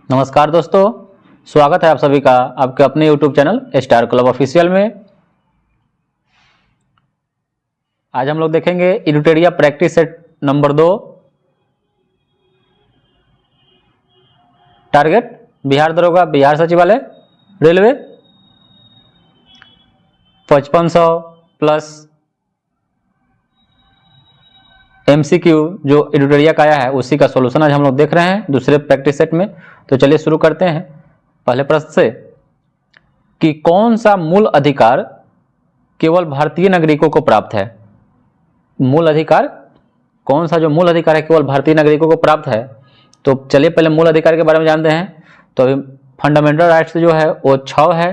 नमस्कार दोस्तों, स्वागत है आप सभी का आपके अपने YouTube channel Star Club Official में। आज हम लोग देखेंगे editorial practice set number 2। Target Bihar दरोगा, बिहार सचिवालय, रेलवे 5500 प्लस MCQ जो एडिटोरिया का आया है उसी का सॉल्यूशन आज हम लोग देख रहे हैं दूसरे प्रैक्टिस सेट में। तो चलिए शुरू करते हैं पहले प्रश्न से कि कौन सा मूल अधिकार केवल भारतीय नागरिकों को प्राप्त है। मूल अधिकार कौन सा जो मूल अधिकार है केवल भारतीय नागरिकों को प्राप्त है। तो चलिए पहले मूल अधिकार के बारे में जानते हैं। तो अभी फंडामेंटल राइट्स जो है वो 6 है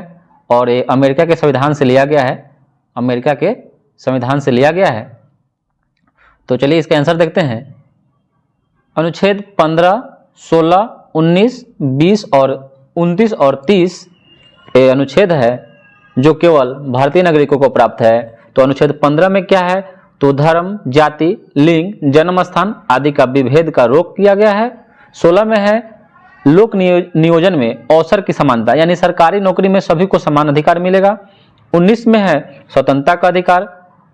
और ये अमेरिका के संविधान से लिया गया है। अमेरिका के संविधान से लिया गया है। तो चलिए इसका आंसर देखते हैं। अनुच्छेद 15, 16, 19, 20 और 29 और 30 ये अनुच्छेद है जो केवल भारतीय नागरिकों को प्राप्त है। तो अनुच्छेद 15 में क्या है, तो धर्म, जाति, लिंग, जन्म स्थान आदि का विभेद का रोक किया गया है। 16 में है लोक नियोजन में अवसर की समानता, यानी सरकारी नौकरी में सभी को समान अधिकार मिलेगा। 19 में है स्वतंत्रता का अधिकार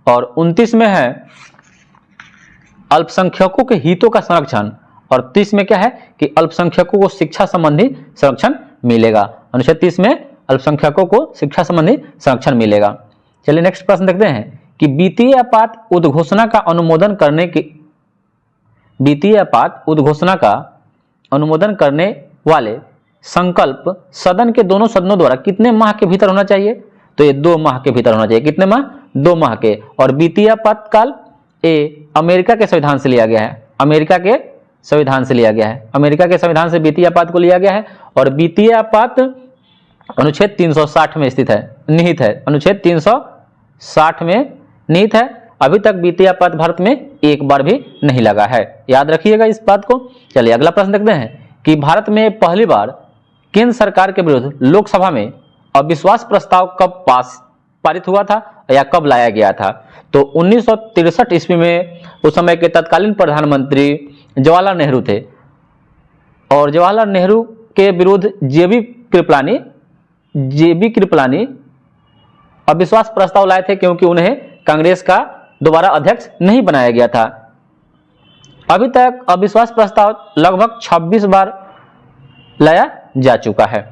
और 29 में है अल्पसंख्यकों के हितों का संरक्षण और 30 में क्या है कि अल्पसंख्यकों को शिक्षा संबंधी संरक्षण मिलेगा। अनुच्छेद 30 में अल्पसंख्यकों को शिक्षा संबंधी संरक्षण मिलेगा। चलिए नेक्स्ट प्रश्न देखते हैं कि वित्तीय आपात उद्घोषणा का अनुमोदन करने वाले संकल्प सदन के दोनों सदनों द्वारा कितने माह के भीतर होना चाहिए। तो ये 2 माह के भीतर होना चाहिए। कितने माह, 2 माह के। और वित्तीय आपातकाल ये अमेरिका के संविधान से लिया गया है। अमेरिका के संविधान से लिया गया है। अमेरिका के संविधान से वित्तीय आपात को लिया गया है और वित्तीय आपात अनुच्छेद 360 में स्थित है, निहित है। अनुच्छेद 360 में निहित है। अभी तक वित्तीय आपात भारत में एक बार भी नहीं लगा है, याद रखिएगा इस बात को। चलिए अगला प्रश्न देखते हैं कि भारत में पहली बार केंद्र सरकार के विरुद्ध लोकसभा में अविश्वास प्रस्ताव कब पारित हुआ था या कब लाया गया था। तो 1963 ईस्वी में उस समय के तत्कालीन प्रधानमंत्री जवाहरलाल नेहरू थे और जवाहरलाल नेहरू के विरुद्ध जेबी कृपलानी अविश्वास प्रस्ताव लाए थे क्योंकि उन्हें कांग्रेस का दोबारा अध्यक्ष नहीं बनाया गया था। अभी तक अविश्वास प्रस्ताव लगभग 26 बार लाया जा चुका है।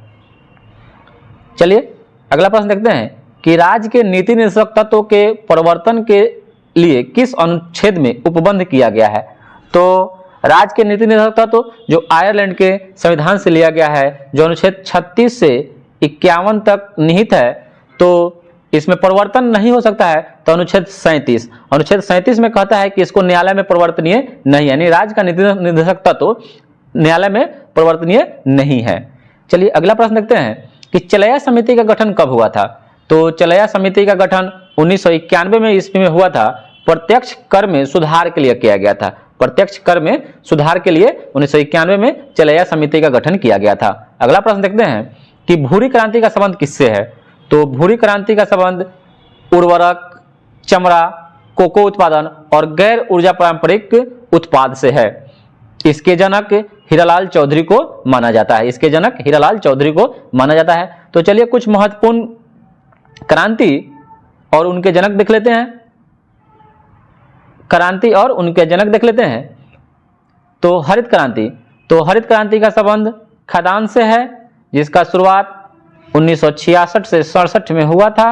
चलिए अगला प्रश्न देखते हैं कि राज्य के नीति निर्देशक तत्वों के परिवर्तन के लिए किस अनुच्छेद में उपबंध किया गया है। तो राज्य के नीति निर्देशक तत्व जो आयरलैंड के संविधान से लिया गया है, जो अनुच्छेद 36 से 51 तक निहित है, तो इसमें परिवर्तन नहीं हो सकता है। तो अनुच्छेद 37 में कहता है कि इसको न्यायालय में परिवर्तनीय नहीं, यानी राज्य का नीति निर्देशक तत्व न्यायालय में परिवर्तनीय नहीं है। चलिए अगला प्रश्न देखते हैं कि चलैया समिति का गठन कब हुआ था। तो चलैया समिति का गठन 1991 में ईस्वी में हुआ था। प्रत्यक्ष कर में सुधार के लिए किया गया था। प्रत्यक्ष कर में सुधार के लिए 1991 में चलैया समिति का गठन किया गया था। अगला प्रश्न देखते हैं कि भूरी क्रांति का संबंध किससे है। तो भूरी क्रांति का संबंध उर्वरक, चमड़ा, कोको उत्पादन और गैर ऊर्जा पारंपरिक उत्पाद से है। इसके जनक हीरालाल चौधरी को माना जाता है। इसके जनक हीरालाल चौधरी को माना जाता है। तो चलिए कुछ महत्वपूर्ण क्रांति और उनके जनक देख लेते हैं। क्रांति और उनके जनक देख लेते हैं। तो हरित क्रांति का संबंध खदान से है, जिसका शुरुआत 1966 से 67 में हुआ था।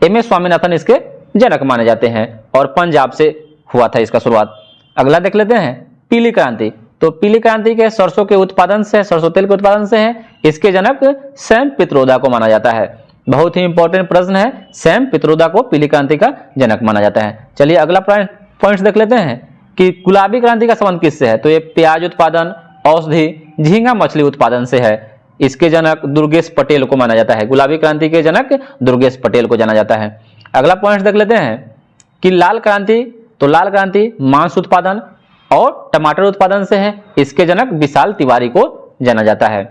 MS स्वामीनाथन इसके जनक माने जाते हैं और पंजाब से हुआ था इसका शुरुआत। अगला देख लेते हैं पीली क्रांति। तो पीली क्रांति के सरसों के उत्पादन से, सरसों तेल के उत्पादन से है। इसके जनक सैम पित्रोदा को माना जाता है। बहुत ही इंपॉर्टेंट प्रश्न है, सैम पित्रोदा को पीली क्रांति का जनक माना जाता है। चलिए अगला पॉइंट देख लेते हैं कि गुलाबी क्रांति का संबंध किससे है। तो ये प्याज उत्पादन, औषधि, झींगा मछली उत्पादन से है। इसके जनक दुर्गेश पटेल को माना जाता है। गुलाबी क्रांति के जनक दुर्गेश पटेल को जाना जाता है। अगला पॉइंट देख लेते हैं कि लाल क्रांति। तो लाल क्रांति मांस उत्पादन और टमाटर उत्पादन से है। इसके जनक विशाल तिवारी को जाना जाता है।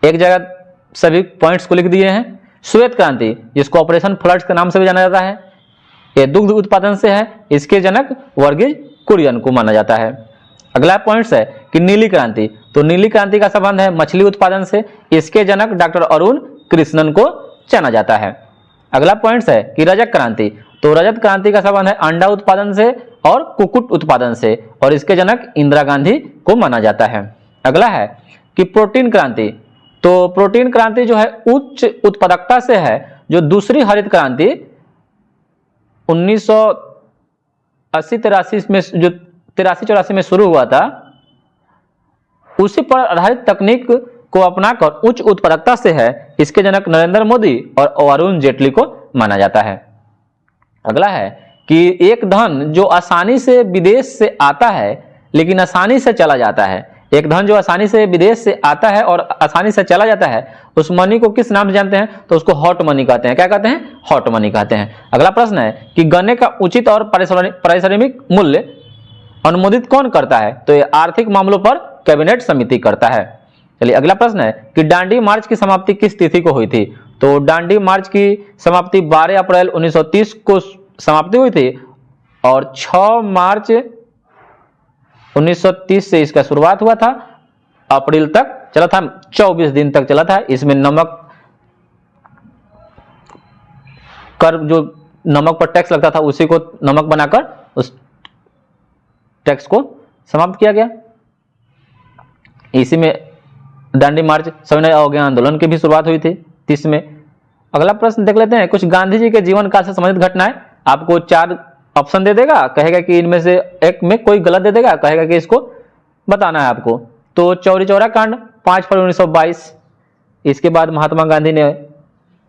एक जगह सभी पॉइंट्स को लिख दिए हैं। श्वेत क्रांति, जिसको ऑपरेशन फ्लड्स के नाम से भी जाना जाता है, ये दुग्ध उत्पादन से है। इसके जनक वर्गीज कुरियन को माना जाता है। अगला पॉइंट्स है कि नीली क्रांति, तो नीली क्रांति का संबंध है मछली उत्पादन से, इसके जनक डॉक्टर अरुण कृष्णन को जाना जाता है। अगला पॉइंट्स है कि रजत क्रांति, तो रजत क्रांति का संबंध है अंडा उत्पादन से और कुक्कुट उत्पादन से, और इसके जनक इंदिरा गांधी को माना जाता है। अगला है कि प्रोटीन क्रांति, तो प्रोटीन क्रांति जो है उच्च उत्पादकता से है, जो दूसरी हरित क्रांति 1980-83 में जो 83-84 में शुरू हुआ था, उसी पर आधारित तकनीक को अपनाकर उच्च उत्पादकता से है, इसके जनक नरेंद्र मोदी और अरुण जेटली को माना जाता है। अगला है कि एक धन जो आसानी से विदेश से आता है लेकिन आसानी से चला जाता है, एक धन जो आसानी से विदेश से आता है और आसानी से चला जाता है, उस मनी को किस नाम से जानते हैं, तो उसको हॉट मनी कहते हैं। क्या कहते हैं? हॉट मनी कहते हैं। अगला प्रश्न है कि गन्ने का उचित और पारिश्रमिक मूल्य अनुमोदित कौन करता है, तो ये आर्थिक मामलों पर कैबिनेट समिति करता है। चलिए अगला प्रश्न है कि दांडी मार्च की समाप्ति किस तिथि को हुई थी, तो दांडी मार्च की समाप्ति 12 अप्रैल 1930 को समाप्ति हुई थी और 6 मार्च 1930 से इसका शुरुआत हुआ था, अप्रैल तक चला था, 24 दिन तक चला था। इसमें नमक कर, जो नमक पर टैक्स लगता था उसी को नमक बनाकर उस टैक्स को समाप्त किया गया। इसी में दांडी मार्च सविनय अवज्ञा आंदोलन की भी शुरुआत हुई थी 30 में। अगला प्रश्न देख लेते हैं, कुछ गांधी जी के जीवन काल से संबंधित घटनाएं। आपको 4 ऑप्शन दे देगा, कहेगा कि इनमें से एक में कोई गलत दे देगा, कहेगा कि इसको बताना है आपको। तो चौरी चौरा कांड 5 फरवरी 1922, इसके बाद महात्मा गांधी ने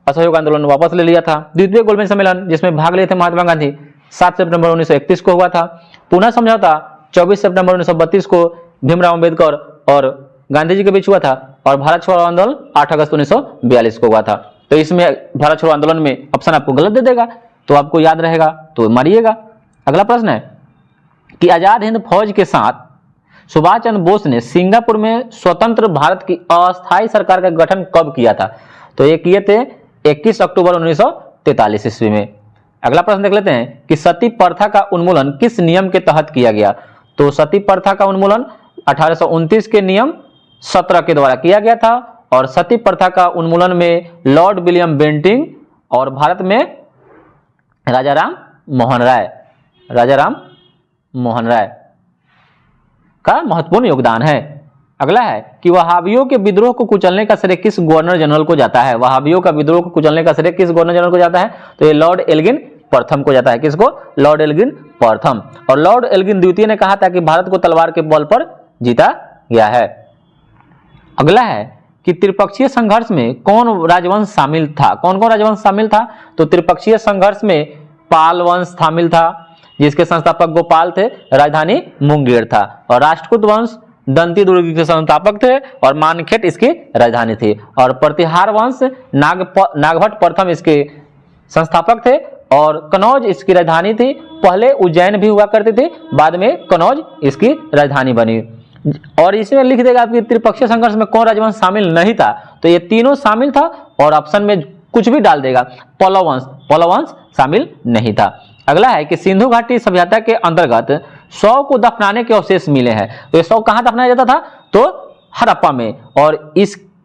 असहयोग आंदोलन वापस ले लिया था। द्वितीय गोलमेज सम्मेलन जिसमें भाग लिए थे महात्मा गांधी 7 सितंबर 1931 को हुआ था। पुनः समझौता 24 सितंबर 1932 को भीमराव अंबेडकर और गांधी जी के बीच हुआ था, और भारत छोड़ो आंदोलन 8 अगस्त 1942 को हुआ था। तो इसमें भारत छोड़ो आंदोलन में ऑप्शन आपको गलत दे देगा, तो आपको याद रहेगा तो मारिएगा। अगला प्रश्न है कि आजाद हिंद फौज के साथ सुभाष चंद्र बोस ने सिंगापुर में स्वतंत्र भारत की अस्थायी सरकार का गठन कब किया था, तो ये किए थे 21 अक्टूबर 1943 ईस्वी में। अगला प्रश्न देख लेते हैं कि सती प्रथा का उन्मूलन किस नियम के तहत किया गया, तो सती प्रथा का उन्मूलन 1829 के नियम 17 के द्वारा किया गया था, और सती प्रथा का उन्मूलन में लॉर्ड विलियम बेंटिंग और भारत में राजाराम मोहन राय का महत्वपूर्ण योगदान है। अगला है कि वहाबियों के विद्रोह को कुचलने का श्रेय किस गवर्नर जनरल को जाता है, वहाबियों का विद्रोह को कुचलने का श्रेय किस गवर्नर जनरल को जाता है, तो ये लॉर्ड एल्गिन प्रथम को जाता है। किसको? लॉर्ड एल्गिन प्रथम। और लॉर्ड एल्गिन द्वितीय ने कहा था कि भारत को तलवार के बल पर जीता गया है। अगला है कि त्रिपक्षीय संघर्ष में कौन राजवंश शामिल था, कौन कौन राजवंश शामिल था, तो त्रिपक्षीय संघर्ष में पाल वंश शामिल था, जिसके संस्थापक गोपाल थे, राजधानी मुंगेर था, और राष्ट्रकूट वंश दंती दुर्ग के संस्थापक थे और मानखेट इसकी राजधानी थी, और प्रतिहार वंश नागभट्ट प्रथम इसके संस्थापक थे, और कनौज इसकी राजधानी थी। पहले उज्जैन भी हुआ करती थी, बाद में कनौज इसकी राजधानी बनी। और इसमें लिख देगा आपकी त्रिपक्षीय संघर्ष में कौन राजवंश शामिल नहीं था, तो ये तीनों शामिल था, और ऑप्शन में कुछ भी डाल देगा, पल्लव वंश शामिल नहीं था। अगला है कि सिंधु घाटी सभ्यता के अंतर्गत शव को दफनाने के अवशेष मिले हैं, तो ये शव कहां दफनाया जाता था, तो हड़प्पा में, और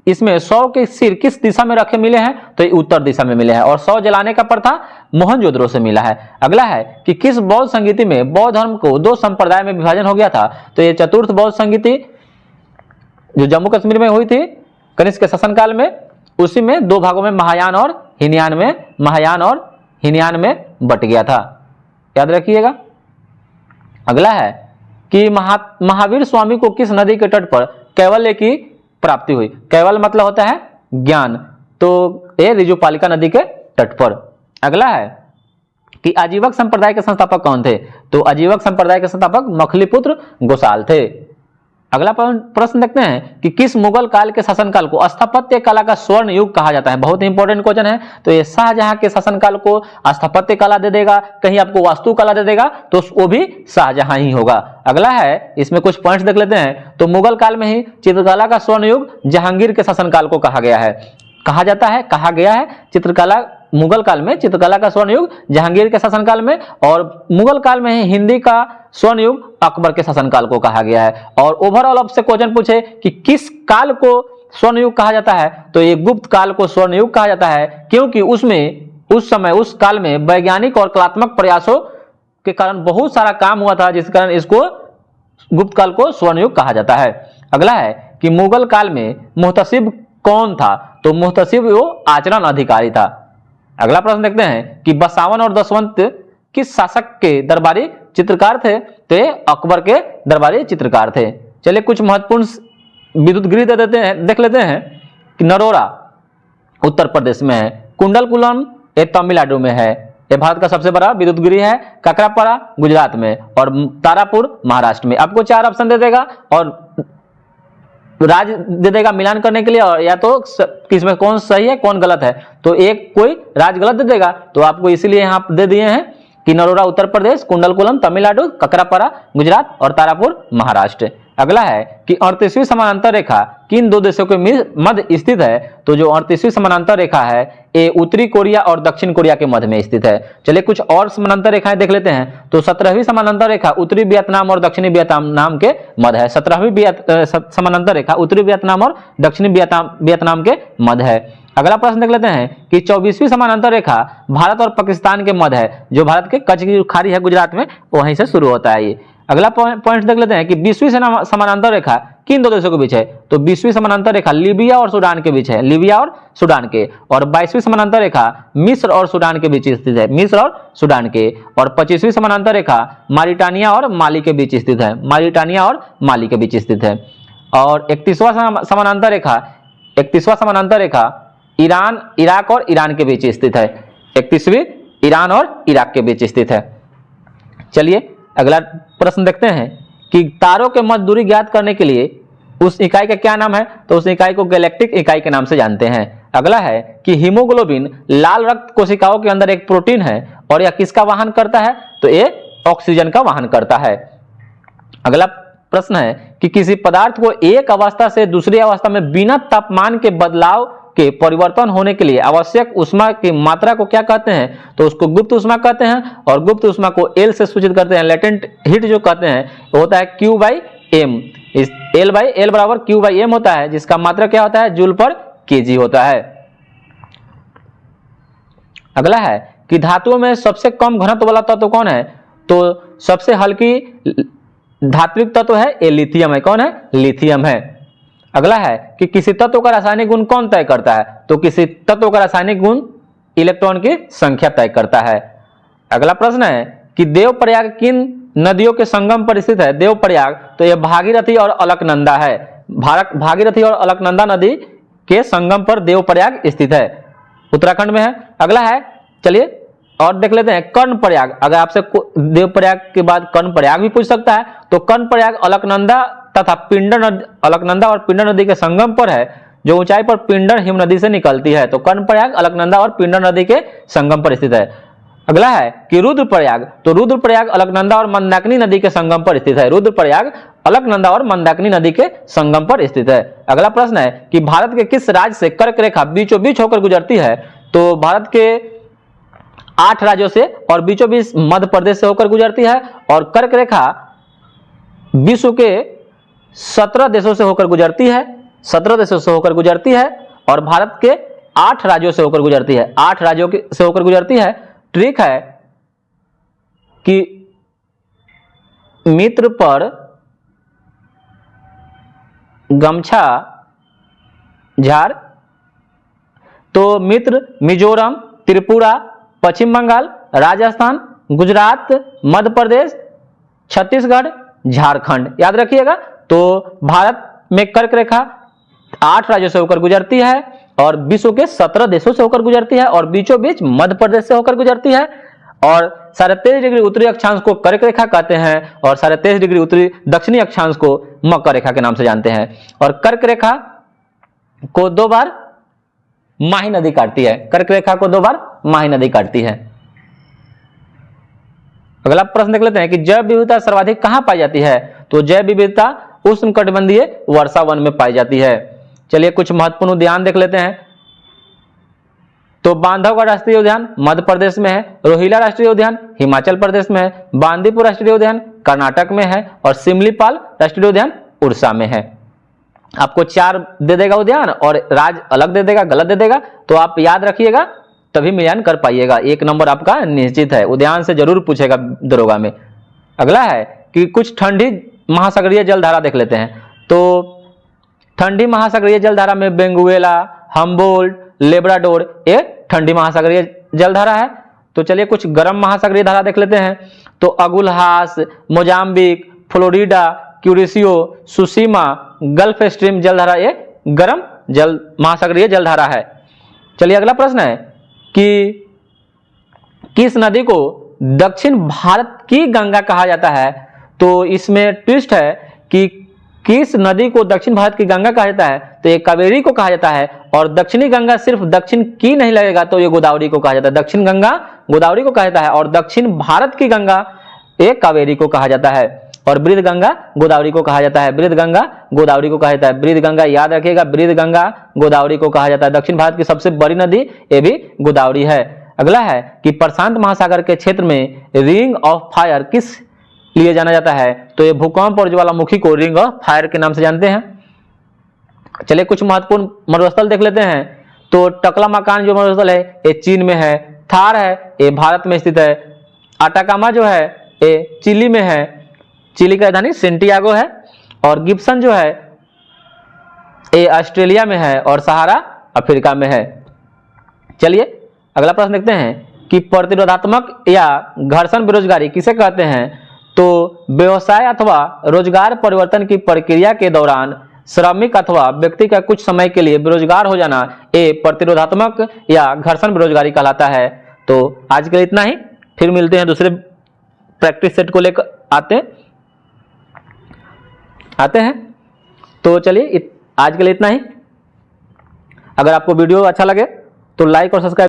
इसमें शव के सिर किस दिशा में रखे मिले हैं, तो ये उत्तर दिशा में मिले हैं, और शव जलाने का प्रथा मोहनजोदड़ो से मिला है। अगला है कि किस बौद्ध संगीति में बौद्ध धर्म को 2 संप्रदाय में विभाजन हो गया था, तो ये चतुर्थ बौद्ध संगीति जो जम्मू कश्मीर में हुई थी कनिष्क के शासनकाल में, उसी में 2 भागों में महायान और हीनयान में बट गया था, याद रखिएगा। अगला है कि महावीर स्वामी को किस नदी के तट पर कैवल्य की प्राप्ति हुई, कैवल्य मतलब होता है ज्ञान, तो ये रिजुपालिका नदी के तट पर। अगला है कि आजीवक संप्रदाय के संस्थापक कौन थे, तो आजीवक संप्रदाय के संस्थापक मखलीपुत्र गोसाल थे। अगला प्रश्न देखते हैं कि किस मुगल काल के शासनकाल को स्थापत्य कला का स्वर्ण युग कहा जाता है, बहुत इंपॉर्टेंट क्वेश्चन है। तो ये शाहजहां के शासनकाल को स्थापत्य कला दे देगा, कहीं आपको वास्तु कला दे देगा, तो वो भी शाहजहां ही होगा। अगला है, इसमें कुछ पॉइंट्स देख लेते हैं। तो मुगल काल में ही चित्रकला का स्वर्ण युग जहांगीर के शासनकाल को कहा गया है, चित्रकला मुगल काल में चित्रकला का स्वर्ण युग जहांगीर के शासनकाल में, और मुगल काल में ही हिंदी का स्वर्ण युग अकबर के शासनकाल को कहा गया है। और ओवरऑल आपसे क्वेश्चन पूछे कि किस काल को स्वर्ण युग कहा जाता है, तो ये गुप्त काल को स्वर्ण युग कहा जाता है, क्योंकि उसमें उस समय उस काल में वैज्ञानिक और कलात्मक प्रयासों के कारण बहुत सारा काम हुआ था, जिस कारण इसको गुप्त काल को स्वर्ण युग कहा जाता है। अगला है कि मुगल काल में मुहतसिब कौन था, तो मुहतसिब वो आचरण अधिकारी था। अगला प्रश्न देखते हैं कि बसावन और दसवंत किस शासक के दरबारी चित्रकार थे, तो ये अकबर के दरबारी चित्रकार थे। चलिए कुछ महत्वपूर्ण विद्युत गृह देख लेते हैं कि नरोरा उत्तर प्रदेश में है, कुंडलकुलम ये तमिलनाडु में है, ये भारत का सबसे बड़ा विद्युत गृह है, ककरापारा गुजरात में, और तारापुर महाराष्ट्र में। आपको 4 ऑप्शन दे देगा और राज्य दे देगा मिलान करने के लिए, और या तो किसमें कौन सही है कौन गलत है, तो एक कोई राज्य गलत दे देगा, तो आपको इसीलिए यहाँ दे दिए हैं कि नरोरा उत्तर प्रदेश, कुंडलकुलम तमिलनाडु, ककरापारा गुजरात और तारापुर महाराष्ट्र। अगला है कि 38वीं समानांतर रेखा किन 2 देशों के मध्य स्थित है, तो जो 38वीं समानांतर रेखा है ये उत्तरी कोरिया और दक्षिण कोरिया के मध्य में स्थित है। चलिए कुछ और समानांतर रेखाएं देख लेते हैं, तो 17वीं समानांतर रेखा उत्तरी वियतनाम और दक्षिणी वियतनाम के मध्य है। 17वीं समानांतर रेखा उत्तरी वियतनाम और दक्षिणी वियतनाम के मध्य है। अगला प्रश्न देख लेते हैं कि 24वीं समानांतर रेखा भारत और पाकिस्तान के मध्य है, जो भारत के कच्छ की खाड़ी है गुजरात में, वहीं से शुरू होता है ये। अगला पॉइंट देख लेते हैं कि 20वीं समानांतर रेखा किन 2 देशों के बीच है, तो 20वीं समानांतर रेखा लीबिया और सूडान के बीच है, लीबिया और सूडान के। और 22वीं समानांतर रेखा मिस्र और सूडान के बीच स्थित है, मिस्र और सूडान के। और 25वीं समानांतर रेखा मारिटानिया और माली के बीच स्थित है, मारिटानिया और माली के बीच स्थित है। और 31वां समानांतर रेखा ईरान, इराक और ईरान के बीच स्थित है, 31वीं ईरान और इराक के बीच स्थित है। चलिए अगला प्रश्न देखते हैं कि तारों के मध्य दूरी ज्ञात करने के लिए उस इकाई का क्या नाम है, तो उस इकाई को गैलेक्टिक इकाई के नाम से जानते हैं। अगला है कि हीमोग्लोबिन लाल रक्त कोशिकाओं के अंदर एक प्रोटीन है और यह किसका वाहन करता है, तो ये ऑक्सीजन का वाहन करता है। अगला प्रश्न है कि किसी पदार्थ को एक अवस्था से दूसरी अवस्था में बिना तापमान के बदलाव के परिवर्तन होने के लिए आवश्यक ऊष्मा की मात्रा को क्या कहते हैं, तो उसको गुप्त ऊष्मा कहते हैं, और गुप्त ऊष्मा को एल से सूचित करते हैं। लेटेंट हीट जो कहते हैं वो होता है Q/m, इस L/L बराबर Q/m होता है, जिसका मात्रा क्या होता है, जूल पर kg होता है। अगला है कि धातुओं में सबसे कम घनत्व वाला तत्व कौन है, तो सबसे हल्की धात्विक तत्व है ये लिथियम है। कौन है, लिथियम है। अगला है कि किसी तत्व का रासायनिक गुण कौन तय करता है, तो किसी तत्व का रासायनिक गुण इलेक्ट्रॉन की संख्या तय करता है। अगला प्रश्न है कि देवप्रयाग किन नदियों के संगम पर स्थित है, देवप्रयाग तो यह भागीरथी और अलकनंदा है, भागीरथी और अलकनंदा नदी के संगम पर देवप्रयाग स्थित है, उत्तराखंड में है। अगला है, चलिए और देख लेते हैं कर्णप्रयाग। अगर आपसे देवप्रयाग के बाद कर्णप्रयाग भी पूछ सकता है, तो कर्णप्रयाग अलकनंदा तथा पिंडर नदी, अलकनंदा और पिंडर नदी के संगम पर है, जो ऊंचाई पर पिंडर हिम नदी से निकलती है। तो कर्णप्रयाग अलकनंदा और पिंडर नदी के संगम पर स्थित है। अगला है कि रुद्रप्रयाग, तो रुद्रप्रयाग अलकनंदा और मंदाकिनी नदी के संगम पर स्थित है, रुद्रप्रयाग अलकनंदा और मंदाकिनी नदी के संगम पर स्थित है। अगला प्रश्न है कि भारत के किस राज्य से कर्क रेखा बीचों बीच होकर गुजरती है, तो भारत के 8 राज्यों से और बीचों बीच मध्य प्रदेश से होकर गुजरती है, और कर्क रेखा विश्व के 17 देशों से होकर गुजरती है, 17 देशों से होकर गुजरती है, और भारत के 8 राज्यों से होकर गुजरती है, 8 राज्यों से होकर गुजरती है। ट्रिक है कि मित्र पर गमछा झाड़, तो मित्र मिजोरम, त्रिपुरा, पश्चिम बंगाल, राजस्थान, गुजरात, मध्य प्रदेश, छत्तीसगढ़, झारखंड, याद रखिएगा। तो भारत में कर्क रेखा 8 राज्यों से होकर गुजरती है और विश्व के 17 देशों से होकर गुजरती है, और बीचों बीच मध्य प्रदेश से होकर गुजरती है, और 23.5 डिग्री उत्तरी अक्षांश को कर्क रेखा कहते हैं, और 23.5 डिग्री उत्तरी दक्षिणी अक्षांश को मकर रेखा के नाम से जानते हैं। और कर्क रेखा को 2 बार माही नदी काटती है, कर्क रेखा को 2 बार माही नदी काटती है। अगला प्रश्न देख लेते हैं कि जैव विविधता सर्वाधिक कहां पाई जाती है, तो जैव विविधता उष्णकटिबंधीय वर्षा वन में पाई जाती है। चलिए कुछ महत्वपूर्ण उद्यान देख लेते हैं। तो बांधवगढ़ राष्ट्रीय उद्यान मध्य प्रदेश में है, रोहिला राष्ट्रीय उद्यान हिमाचल प्रदेश में है, बांदीपुर राष्ट्रीय उद्यान कर्नाटक में है और सिमलीपाल राष्ट्रीय उद्यान उड़ीसा में है। आपको 4 दे देगा उद्यान और राज्य अलग दे देगा, गलत दे देगा, तो आप याद रखिएगा तभी मिलान कर पाइएगा। 1 नंबर आपका निश्चित है, उद्यान से जरूर पूछेगा दरोगा में। अगला है कि कुछ ठंडी महासागरीय जलधारा देख लेते हैं। तो ठंडी महासागरीय जलधारा में बेंगुएला, हम्बोल्ट, लेब्राडोर ये ठंडी महासागरीय जलधारा है। तो चलिए कुछ गर्म महासागरीय धारा देख लेते हैं। तो Agulhas, Mozambique, Florida, Kuroshio, Tsushima, gulf stream जलधारा ये गर्म महासागरीय जलधारा है। चलिए अगला प्रश्न है कि किस नदी को दक्षिण भारत की गंगा कहा जाता है। तो इसमें ट्विस्ट है कि किस नदी को दक्षिण भारत की गंगा कहा जाता है, तो ये कावेरी को कहा जाता है। और दक्षिणी गंगा सिर्फ दक्षिण की नहीं लगेगा तो ये गोदावरी को कहा जाता है। दक्षिण गंगा गोदावरी को कहा जाता है और दक्षिण भारत की गंगा ये कावेरी को कहा जाता है। और बृहद गंगा गोदावरी को कहा जाता है। बृहद गंगा गोदावरी को कहा जाता है। बृहद गंगा याद रखिएगा, बृहद गंगा गोदावरी को कहा जाता है। दक्षिण भारत की सबसे बड़ी नदी ये भी गोदावरी है। अगला है कि प्रशांत महासागर के क्षेत्र में रिंग ऑफ फायर किस लिए जाना जाता है। तो ये भूकंप और ज्वालामुखी को रिंग ऑफ फायर के नाम से जानते हैं। चलिए कुछ महत्वपूर्ण मरुस्थल देख लेते हैं। तो टकलामाकान जो मरुस्थल है ये चीन में है। थार है ये भारत में स्थित है। अटाकामा जो है ये चिली में है, चिली की राजधानी सेंटियागो है। और गिब्सन जो है ये ऑस्ट्रेलिया में है और सहारा अफ्रीका में है। चलिए अगला प्रश्न देखते हैं कि प्रतिरोधात्मक या घर्षण बेरोजगारी किसे कहते हैं। तो व्यवसाय अथवा रोजगार परिवर्तन की प्रक्रिया के दौरान श्रमिक अथवा व्यक्ति का कुछ समय के लिए बेरोजगार हो जाना ये प्रतिरोधात्मक या घर्षण बेरोजगारी कहलाता है। तो आज के लिए इतना ही, फिर मिलते हैं दूसरे प्रैक्टिस सेट को लेकर आते हैं। तो चलिए आज के लिए इतना ही। अगर आपको वीडियो अच्छा लगे तो लाइक और सब्सक्राइब